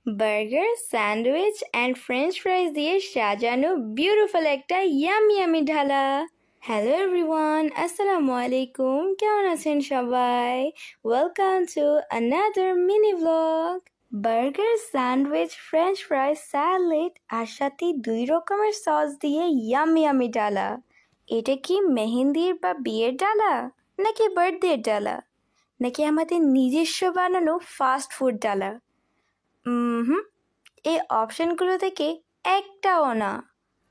Burger, sandwich and French ফ্রাইজ দিয়ে সাজানো beautiful একটা ইয়ামি ঢালা। হ্যালো এভরিওয়ান, আসসালামু আলাইকুম। কেমন আছেন সবাই? Welcome to another mini blog. Burger, sandwich, french fries, salad আর সাথে 2 রকমের সস দিয়ে ইয়ামি ডালা। এটা কি মেহেন্দির বা বিয়ের ডালা, নাকি বার্থডের ডালা, নাকি আমাদের নিজস্ব বানানো ফাস্ট ফুড ডালা? হুম, এই অপশনগুলো থেকে একটাও না।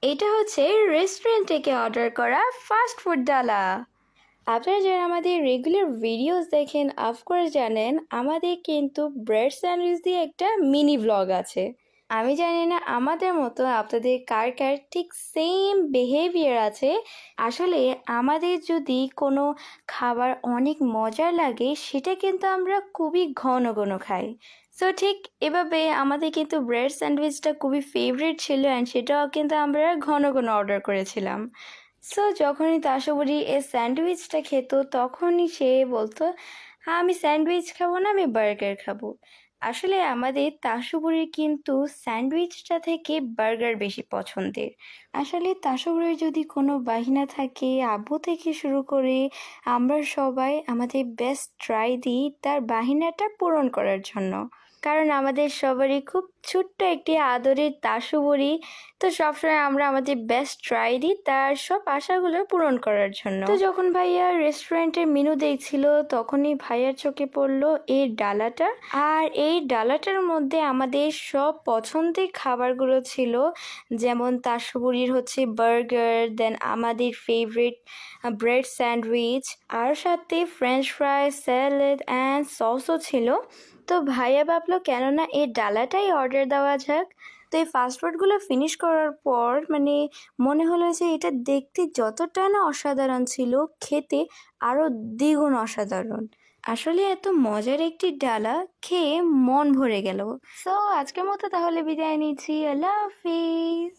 এটা হচ্ছে রেস্টুরেন্ট থেকে অর্ডার করা ফাস্ট ফুড ডালা। আপনারা যারা আমাদের রেগুলার ভিডিওস দেখেন, অফকোর্স জানেন আমাদের কিন্তু ব্রেড স্যান্ডউইচ দিয়ে একটা মিনি ব্লগ আছে। আমি জানি না আমাদের মতো আপনাদের কার কার ঠিক সেম বিহেভিয়ার আছে। আসলে আমাদের যদি কোনো খাবার অনেক মজার লাগে, সেটা কিন্তু আমরা খুবই ঘন খাই। সো ঠিক এভাবে আমাদের কিন্তু ব্রেড স্যান্ডউইচটা খুবই ফেভারিট ছিল, অ্যান্ড সেটাও কিন্তু আমরা ঘন অর্ডার করেছিলাম। সো যখনই তাসবুড়ি এই স্যান্ডউইচটা খেত, তখনই সে বলতো, আমি স্যান্ডউইচ খাবো না, আমি বার্গার খাবো। আসলে আমাদের তাসবুড়ির কিন্তু স্যান্ডউইচটা থেকে বার্গার বেশি পছন্দের। আসলে তাসবুড়ির যদি কোনো বাহিনা থাকে, আব্বু থেকে শুরু করে আমরা সবাই আমাদের বেস্ট ট্রাই দিই তার বাহিনাটা পূরণ করার জন্য। কারণ আমাদের সবারই খুব ছোট্ট একটি আদরের তাসুবড়ি, তো সবসময় আমরা আমাদের বেস্ট ট্রাই দিই তার সব আশাগুলো পূরণ করার জন্য। তো যখন ভাইয়া রেস্টুরেন্টের মেনু দেখছিল, তখনই ভাইয়ার চোখে পড়লো এই ডালাটা। আর এই ডালাটার মধ্যে আমাদের সব পছন্দের খাবারগুলো ছিল, যেমন তাসুবড়ির হচ্ছে বার্গার, দেন আমাদের ফেভারিট ব্রেড স্যান্ডউইচ, আর সাথে ফ্রেঞ্চ ফ্রাই, স্যালাড অ্যান্ড সসও ছিল। তো ভাইয়া ভাবলো কেননা এই ডালাটাই অর্ডার দেওয়া যাক। তো এই ফাস্টফুডগুলো ফিনিশ করার পর মনে হলো যে এটা দেখতে যতটা না অসাধারণ ছিল, খেতে আরও দ্বিগুণ অসাধারণ। আসলে এত মজার একটি ডালা খেয়ে মন ভরে গেল। সো আজকের মতো তাহলে বিদায় নিচ্ছি। আল্লাহ হাফিজ।